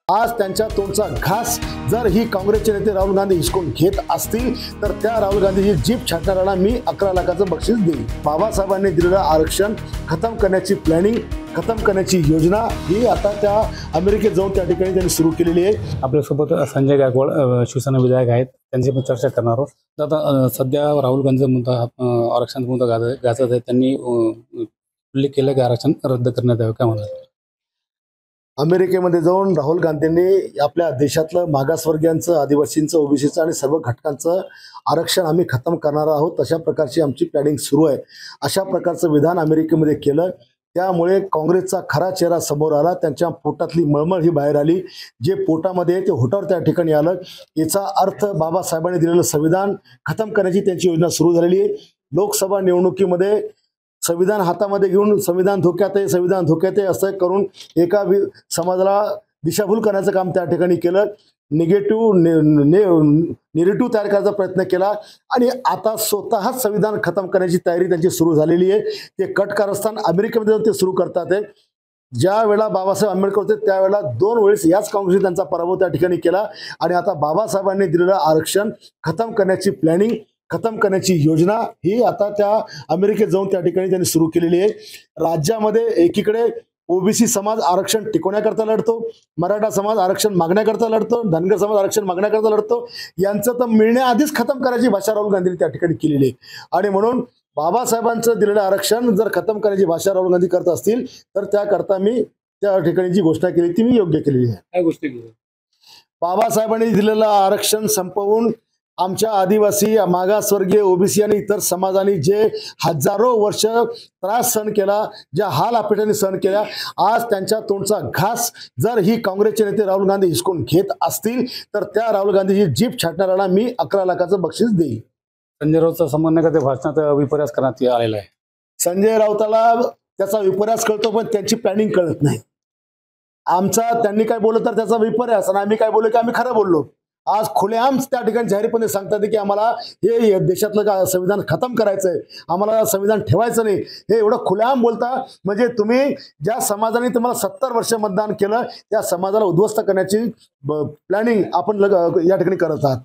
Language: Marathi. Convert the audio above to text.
आज त्यांच्या तोंडचा घास जर ही काँग्रेसचे नेते राहुल गांधी हिसकून घेत असतील तर त्या राहुल गांधीची जीभ छाटणाऱ्याला मी 11 लाखाचं बक्षीस देईन। बाबासाहेबांनी दिलेलं आरक्षण खतम करण्याची प्लॅनिंग, खतम करण्याची योजना ही आता त्या अमेरिकेत जाऊन त्या ठिकाणी त्यांनी सुरू केलेली आहे। आपल्यासोबत संजय गायकवाड शिवसेना विधायक आहेत, त्यांची पण चर्चा करणार आहोत। आता सध्या राहुल गांधीचा मुद्दा आरक्षण मुद्दा गाजत आहे, त्यांनी उल्लेख केला की आरक्षण रद्द करण्यात यावं, काय म्हणाल? अमेरिकेमध्ये जाऊन राहुल गांधींनी आपल्या देशातलं मागासवर्गीयांचं, आदिवासींचं, ओबीसीचं आणि सर्व घटकांचं आरक्षण आम्ही खतम करणार आहोत, अशा प्रकारची आमची प्लॅनिंग सुरू आहे, अशा प्रकारचं विधान अमेरिकेमध्ये केलं। त्यामुळे काँग्रेसचा खरा चेहरा समोर आला, त्यांच्या पोटातली मळमळ ही बाहेर आली, जे पोटामध्ये ते होटावर त्या ठिकाणी आलं। याचा अर्थ बाबासाहेबांनी दिलेलं संविधान खतम करण्याची त्यांची योजना सुरू झालेली आहे। लोकसभा निवडणुकीमध्ये संविधान हातामध्ये घेऊन संविधान धोक्यात आहे, संविधान धोक्यात आहे असं करून एका समाजाला दिशाभूल करण्याचं काम त्या ठिकाणी केलं। निगेटिव्ह तयार करायचा प्रयत्न केला आणि आता स्वतःच संविधान खतम करण्याची तयारी त्यांची सुरू झालेली आहे। ते कट कारस्थान अमेरिकेमध्ये जाऊन ते सुरू करतात आहे। ज्या वेळेला बाबासाहेब आंबेडकर होते त्यावेळेला 2 वेळेस याच काँग्रेसने त्यांचा पराभव त्या ठिकाणी केला आणि आता बाबासाहेबांनी दिलेलं आरक्षण खतम करण्याची प्लॅनिंग, खतम करण्याची योजना ही आता त्या अमेरिकेत जाऊन त्या ठिकाणी त्यांनी सुरू केलेली आहे। राज्यामध्ये एकीकडे ओबीसी समाज आरक्षण टिकवण्याकरता लढतो, मराठा समाज आरक्षण मागण्याकरता लढतो, धनगर समाज आरक्षण मागण्याकरता लढतो। यांचं तर मिळण्याआधीच खतम करायची भाषा राहुल गांधींनी त्या ठिकाणी केलेली आहे आणि म्हणून बाबासाहेबांचं दिलेलं आरक्षण जर खतम करायची भाषा राहुल गांधी करत असतील तर त्याकरता मी त्या ठिकाणी जी घोषणा केली ती मी योग्य केलेली आहे। काय गोष्टी केली? बाबासाहेबांनी दिलेलं आरक्षण संपवून आमच्या आदिवासी, मागासवर्गीय, ओबीसी आणि इतर समाजांनी जे हजारो वर्ष त्रास सहन केला, ज्या हाल अपेठांनी सहन केल्या, आज त्यांच्या तोंडचा घास जर ही काँग्रेसचे नेते राहुल गांधी हिसकून घेत असतील तर त्या राहुल गांधीची जीभ छाटणाऱ्याला मी 11 लाखाचं बक्षीस देईन। संजय राऊतचा संबंध का ते भाषणात विपर्यास करण्यात आलेला आहे? संजय राऊताला त्याचा विपर्यास कळतो पण त्यांची प्लॅनिंग कळत नाही। त्यांनी काय बोललं तर त्याचा विपर्यास आणि आम्ही काय बोललो की आम्ही खरं बोललो। आज खुलेआम त्या ठिकाणी जाहीरपणे सांगतात की आम्हाला हे देशातलं संविधान खतम करायचंय, आम्हाला संविधान ठेवायचं नाही, हे एवढं खुलेआम बोलता म्हणजे तुम्ही ज्या समाजाने तुम्हाला 70 वर्ष मतदान केलं त्या समाजाला उद्ध्वस्त करण्याची प्लॅनिंग आपण या ठिकाणी करत आहात।